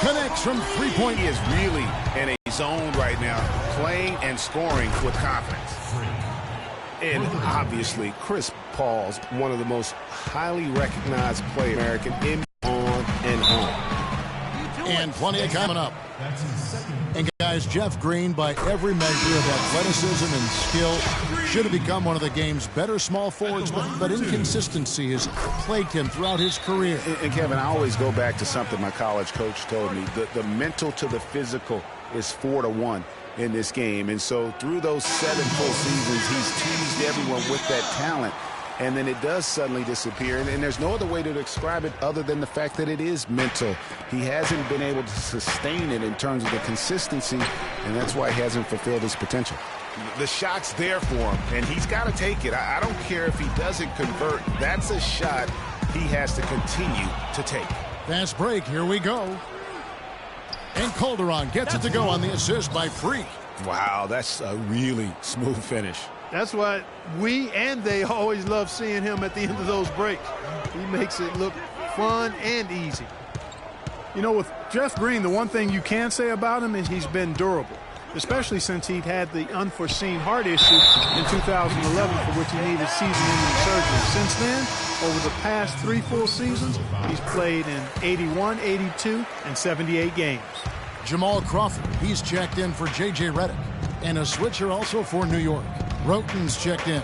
connects from three-point. He is really in a zone right now, playing and scoring with confidence. And obviously, Chris Paul's one of the most highly recognized players American in, on, and on. And plenty of coming up. And guys, Jeff Green, by every measure of athleticism and skill, should have become one of the game's better small forwards, but inconsistency has plagued him throughout his career. And Kevin, I always go back to something my college coach told me. The mental to the physical is 4-to-1 in this game. And so through those 7 full seasons, he's teased everyone with that talent. And then it does suddenly disappear. And there's no other way to describe it other than the fact that it is mental. He hasn't been able to sustain it in terms of the consistency, and that's why he hasn't fulfilled his potential. The shot's there for him, and he's got to take it. I don't care if he doesn't convert. That's a shot he has to continue to take. Fast break. Here we go. And Calderon gets it to go on the assist by Freak. Wow, that's a really smooth finish. That's why we and they always love seeing him at the end of those breaks. He makes it look fun and easy. You know, with Jeff Green, the one thing you can say about him is he's been durable, especially since he'd had the unforeseen heart issue in 2011 for which he needed season-ending surgery. Since then, over the past 3 full seasons, he's played in 81, 82, and 78 games. Jamal Crawford, he's checked in for J.J. Redick. And a switcher also for New York. Roten's checked in.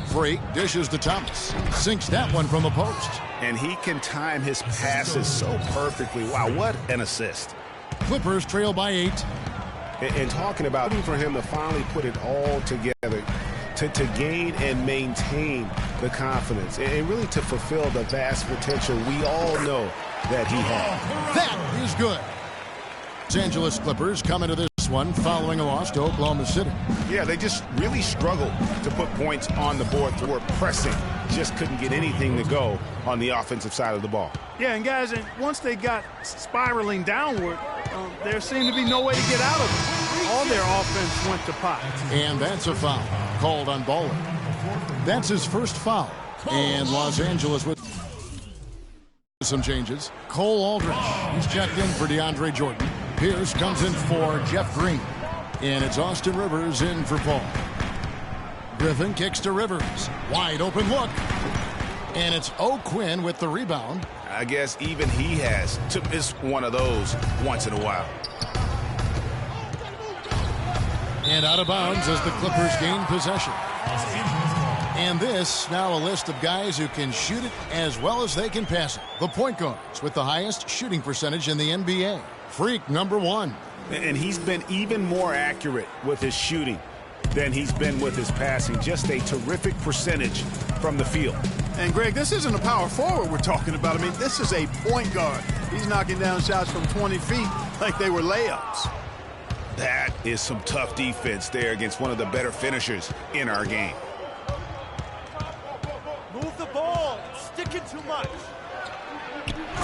Freak dishes to Thomas. Sinks that one from the post. And he can time his passes so perfectly. Wow, what an assist. Clippers trail by 8. And talking about for him to finally put it all together, to gain and maintain the confidence, and really to fulfill the vast potential we all know that he has. That is good. Los Angeles Clippers come into this one following a loss to Oklahoma City. Yeah, they just really struggled to put points on the board through pressing. Just couldn't get anything to go on the offensive side of the ball. Yeah, and guys, once they got spiraling downward, there seemed to be no way to get out of it. All their offense went to pot. And that's a foul called on Baldwin. That's his first foul. And Los Angeles with some changes. Cole Aldrich, he's checked in for DeAndre Jordan. Pierce comes in for Jeff Green. And it's Austin Rivers in for Paul. Griffin kicks to Rivers. Wide open look. And it's O'Quinn with the rebound. I guess even he has to miss one of those once in a while. And out of bounds as the Clippers gain possession. And this, now a list of guys who can shoot it as well as they can pass it. The point guards with the highest shooting percentage in the NBA. Freak, number 1. And he's been even more accurate with his shooting than he's been with his passing. Just a terrific percentage from the field. And, Greg, this isn't a power forward we're talking about. I mean, this is a point guard. He's knocking down shots from 20 feet like they were layups. That is some tough defense there against one of the better finishers in our game. Move the ball. Sticking too much.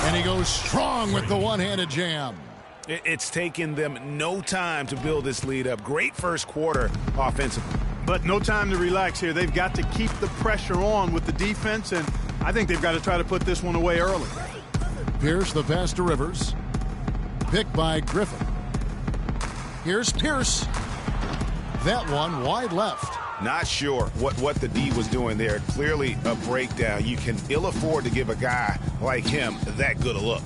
And he goes strong with the one-handed jam. It's taken them no time to build this lead up. Great first quarter offensively. But no time to relax here. They've got to keep the pressure on with the defense, and I think they've got to try to put this one away early. Pierce, the pass to Rivers. Picked by Griffin. Here's Pierce. That one wide left. Not sure what the D was doing there. Clearly a breakdown. You can ill afford to give a guy like him that good a look.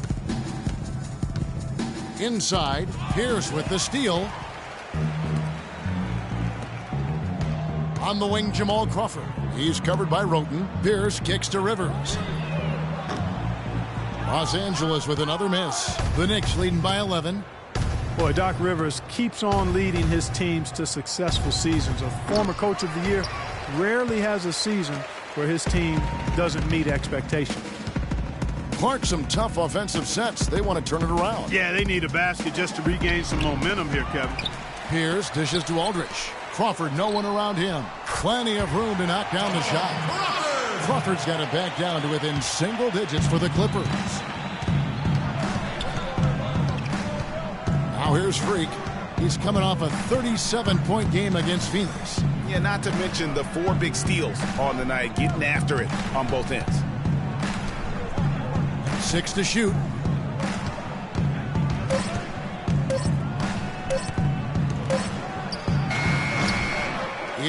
Inside, Pierce with the steal. On the wing, Jamal Crawford. He's covered by Roten. Pierce kicks to Rivers. Los Angeles with another miss. The Knicks leading by 11. Boy, Doc Rivers keeps on leading his teams to successful seasons. A former coach of the year rarely has a season where his team doesn't meet expectations. Clark, some tough offensive sets. They want to turn it around. Yeah, they need a basket just to regain some momentum here, Kevin. Pierce dishes to Aldrich. Crawford, no one around him. Plenty of room to knock down the shot. Crawford's got it back down to within single digits for the Clippers. Now here's Freak. He's coming off a 37-point game against Phoenix. Yeah, not to mention the 4 big steals on the night, getting after it on both ends. 6 to shoot.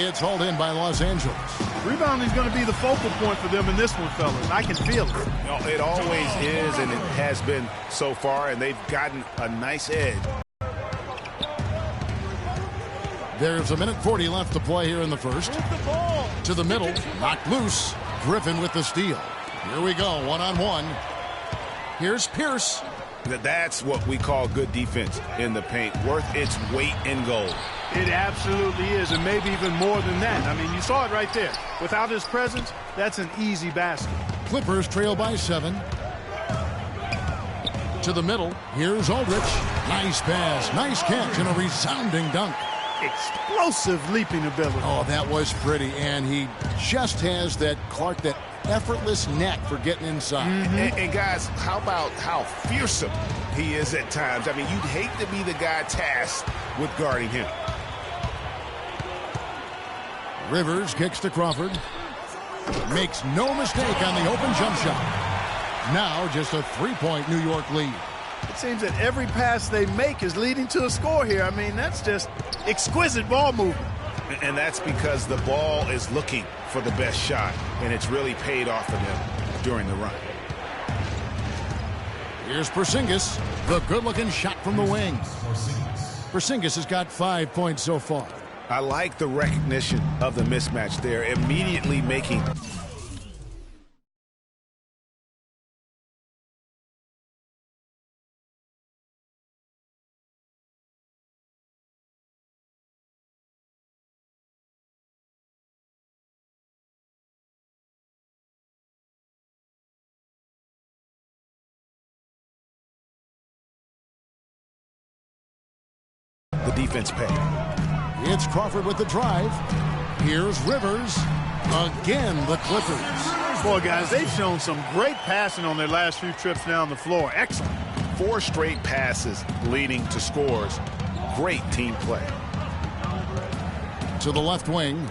It's hauled in by Los Angeles. Rebounding is going to be the focal point for them in this one, fellas. I can feel it. You know, it always is, and it has been so far, and they've gotten a nice edge. There's 1:40 left to play here in the first. Move the ball. To the middle, knocked loose. Griffin with the steal. Here we go, one-on-one. Here's Pierce. That's what we call good defense in the paint, worth its weight in gold. It absolutely is, and maybe even more than that. I mean, you saw it right there. Without his presence, that's an easy basket. Clippers trail by 7. To the middle, here's Aldrich. Nice pass, nice catch, and a resounding dunk. Explosive leaping ability. Oh, that was pretty, and he just has that effortless knack for getting inside. And guys, how about how fearsome he is at times? I mean, you'd hate to be the guy tasked with guarding him. Rivers kicks to Crawford. Makes no mistake on the open jump shot. Now just a 3-point New York lead. It seems that every pass they make is leading to a score here. I mean, that's just exquisite ball movement. And that's because the ball is looking for the best shot, and it's really paid off for them during the run. Here's Porzingis, the good-looking shot from the wing. Porzingis has got 5 points so far. I like the recognition of the mismatch there, immediately making... the defense pay. It's Crawford with the drive. Here's Rivers. Again, the Clippers. Boy, guys, they've shown some great passing on their last few trips down the floor. Excellent. 4 straight passes leading to scores. Great team play. To the left wing.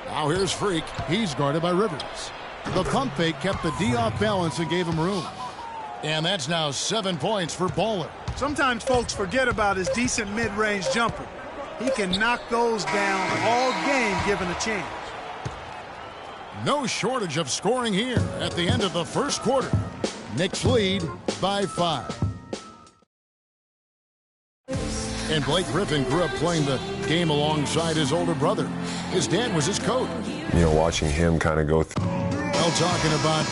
Now here's Freak. He's guarded by Rivers. The pump fake kept the D off balance and gave him room. And that's now 7 points for Baller. Sometimes folks forget about his decent mid-range jumper. He can knock those down all game given a chance. No shortage of scoring here at the end of the first quarter. Knicks lead by 5. And Blake Griffin grew up playing the game alongside his older brother. His dad was his coach. You know, watching him kind of go through. Well, talking about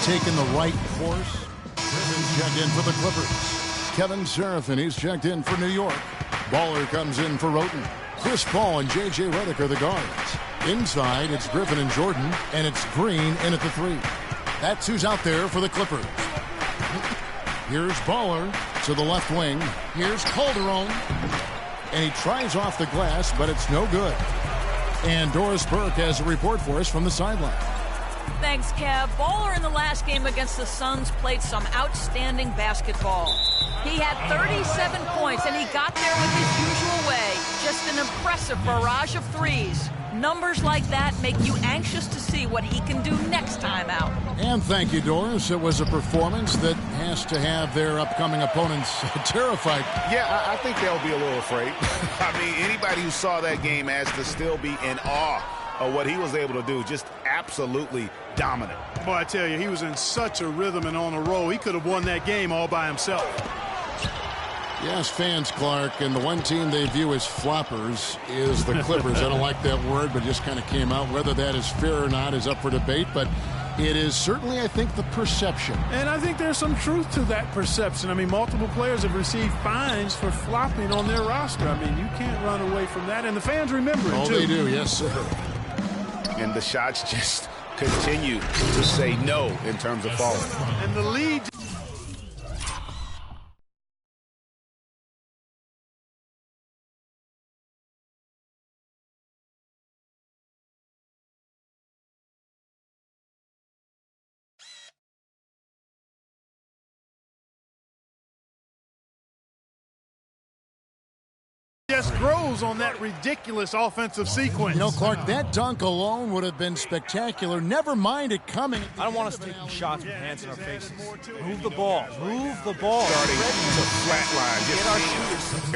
taking the right course. Griffin checked in for the Clippers. Kevin Seraphin, he's checked in for New York. Baller comes in for Roten. Chris Paul and J.J. Redick are the guards. Inside, it's Griffin and Jordan, and it's Green in at the 3. That's who's out there for the Clippers. Here's Baller to the left wing. Here's Calderon. And he tries off the glass, but it's no good. And Doris Burke has a report for us from the sideline. Thanks, Kev. Baller in the last game against the Suns played some outstanding basketball. He had 37 points, and he got there with his usual way. Just an impressive barrage of threes. Numbers like that make you anxious to see what he can do next time out. And thank you, Doris. It was a performance that has to have their upcoming opponents terrified. Yeah, I think they'll be a little afraid. I mean, anybody who saw that game has to still be in awe of what he was able to do. Just absolutely dominant. Boy, I tell you, he was in such a rhythm and on a roll. He could have won that game all by himself. Yes, fans, Clark, and the one team they view as floppers is the Clippers. I don't like that word, but just kind of came out. Whether that is fair or not is up for debate, but it is certainly, I think, the perception. And I think there's some truth to that perception. I mean, multiple players have received fines for flopping on their roster. I mean, you can't run away from that, and the fans remember it, too. Oh, they do, yes, sir. And the shots just continue to say no in terms of falling. And the lead... just grows on that ridiculous offensive sequence. You know, Clark, that dunk alone would have been spectacular. Never mind it coming. I don't want us taking shots with hands in our faces. Move the ball. Move the ball. Starting to flatline. Get our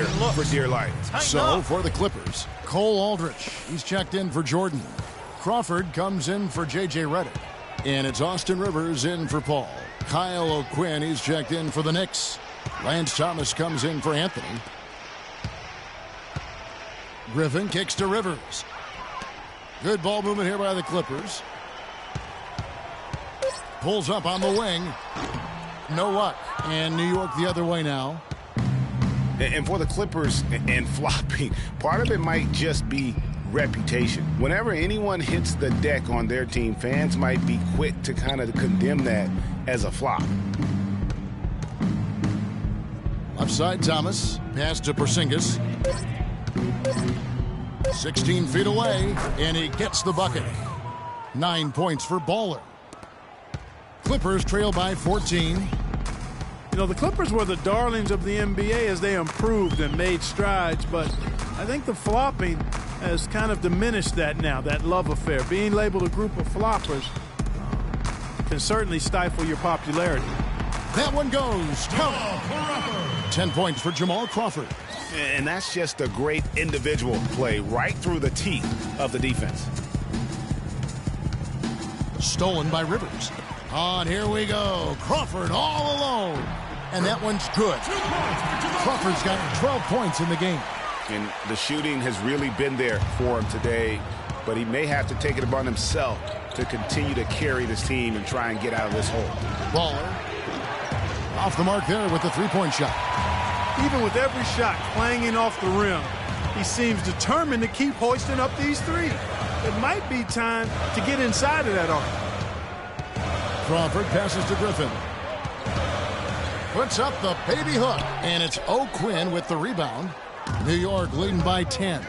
shooters. For dear life. So, for the Clippers, Cole Aldrich. He's checked in for Jordan. Crawford comes in for J.J. Redick. And it's Austin Rivers in for Paul. Kyle O'Quinn, he's checked in for the Knicks. Lance Thomas comes in for Anthony. Griffin kicks to Rivers. Good ball movement here by the Clippers. Pulls up on the wing. No luck. And New York the other way now. And for the Clippers and flopping, part of it might just be reputation. Whenever anyone hits the deck on their team, fans might be quick to kind of condemn that as a flop. Upside Thomas. Pass to Porzingis. 16 feet away, and he gets the bucket. 9 points for Baller. Clippers trail by 14. You know, the Clippers were the darlings of the NBA as they improved and made strides, but I think the flopping has kind of diminished that now, that love affair. Being labeled a group of floppers can certainly stifle your popularity. That one goes. 10 points for Jamal Crawford. And that's just a great individual play right through the teeth of the defense. Stolen by Rivers. On, here we go. Crawford all alone. And that one's good. Crawford's got 12 points in the game. And the shooting has really been there for him today, but he may have to take it upon himself to continue to carry this team and try and get out of this hole. Baller off the mark there with the three-point shot. Even with every shot clanging off the rim, he seems determined to keep hoisting up these threes. It might be time to get inside of that arc. Crawford passes to Griffin. Puts up the baby hook, and it's O'Quinn with the rebound. New York leading by 10.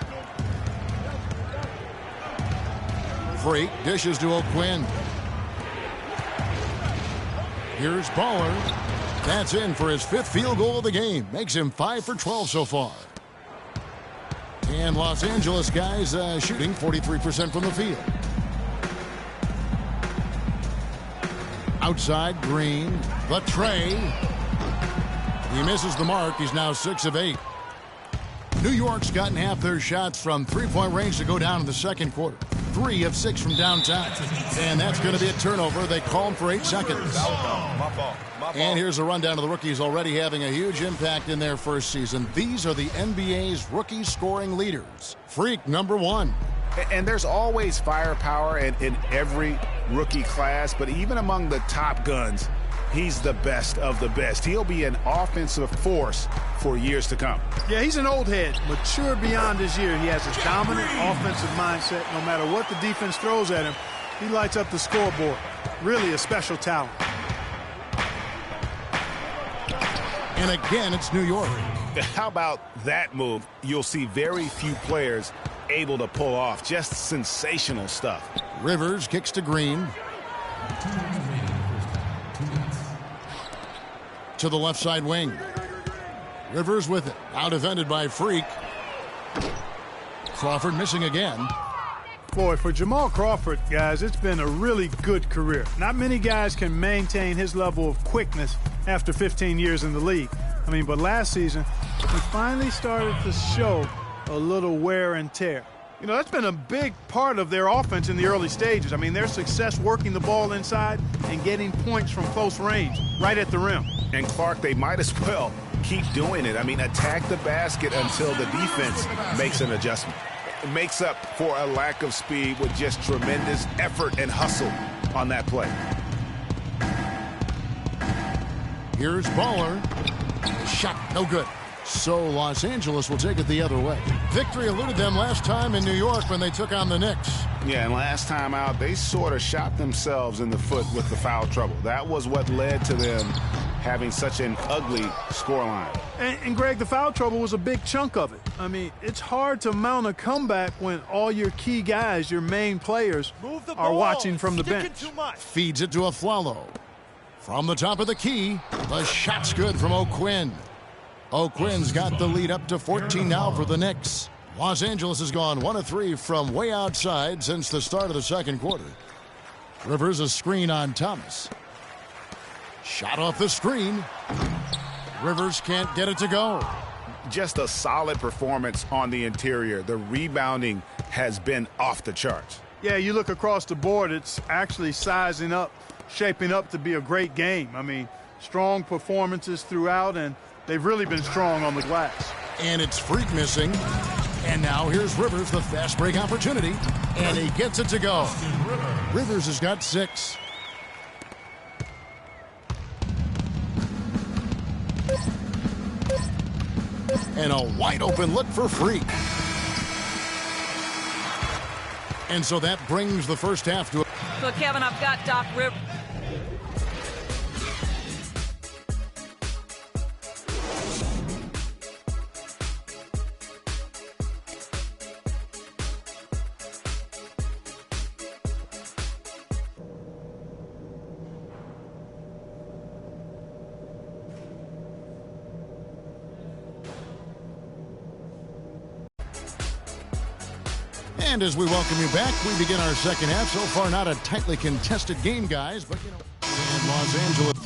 Freak dishes to O'Quinn. Here's Baller. That's in for his 5th field goal of the game. Makes him 5 for 12 so far. And Los Angeles guys shooting 43% from the field. Outside, Green. The tray. He misses the mark. He's now 6 of 8. New York's gotten half their shots from three-point range to go down in the second quarter. 3 of 6 from downtown. And that's going to be a turnover. They call him for 8 seconds. My fault. And here's a rundown of the rookies already having a huge impact in their first season. These are the NBA's rookie scoring leaders. Freak, number 1. And there's always firepower in every rookie class, but even among the top guns, he's the best of the best. He'll be an offensive force for years to come. Yeah, he's an old head, mature beyond his year. He has a dominant offensive mindset. No matter what the defense throws at him, he lights up the scoreboard. Really a special talent. And again, it's New York. How about that move? You'll see very few players able to pull off. Just sensational stuff. Rivers kicks to Green. To the left side wing. Rivers with it. Out defended by Freak. Crawford missing again. Boy, for Jamal Crawford, guys, it's been a really good career. Not many guys can maintain his level of quickness after 15 years in the league. I mean, but last season, he finally started to show a little wear and tear. You know, that's been a big part of their offense in the early stages. I mean, their success working the ball inside and getting points from close range, right at the rim. And Clark, they might as well keep doing it. I mean, attack the basket until the defense makes an adjustment. It makes up for a lack of speed with just tremendous effort and hustle on that play. Here's Baller. Shot, no good. So Los Angeles will take it the other way. Victory eluded them last time in New York when they took on the Knicks. Yeah, and last time out, they sort of shot themselves in the foot with the foul trouble. That was what led to them having such an ugly scoreline. And Greg, the foul trouble was a big chunk of it. I mean, it's hard to mount a comeback when all your key guys, your main players, are watching from the bench. Feeds it to Afflalo. From the top of the key, the shot's good from O'Quinn. O'Quinn's got the lead up to 14 now for the Knicks. Los Angeles has gone 1 of 3 from way outside since the start of the second quarter. Rivers a screen on Thomas. Shot off the screen. Rivers can't get it to go. Just a solid performance on the interior. The rebounding has been off the charts. Yeah, you look across the board, it's actually sizing up, shaping up to be a great game. I mean, strong performances throughout, and they've really been strong on the glass. And it's Freak missing. And now here's Rivers, the fast break opportunity. And he gets it to go. Rivers has got 6. And a wide open look for Freak. And so that brings the first half to. So, Kevin, I've got Doc Rivers. And as we welcome you back, we begin our second half. So far, not a tightly contested game, guys, but, you know, and Los Angeles.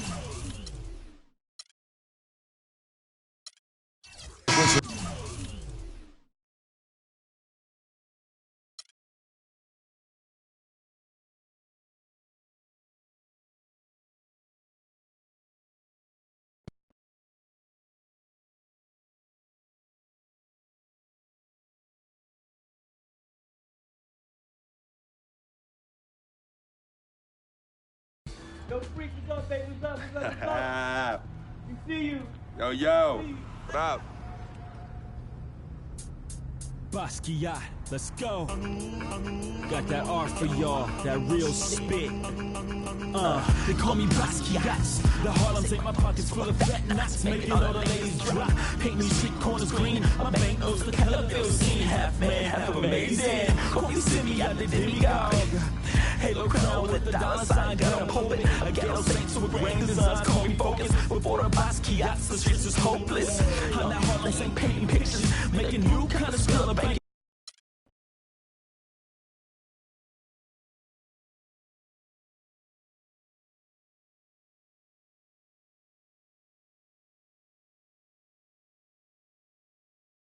Yo, Freak, what's up, baby? What's up? What's up? We see you. Yo. What up? Basquiat, let's go. Got that art for y'all, that real spit. They call me Basquiat. The Harlem take my pockets full of fat knots, making all the ladies drop. Paint me street corners green, my bank notes the color bill scene. Half man, half amazing. Call me Simi out the demigod. Halo crown with the dollar sign, got a poet. A ghetto saint with grand designs, call me focus. Before the Basquiat, the streets is hopeless. I'm that Harlem Saint painting pictures, making new kind of skill.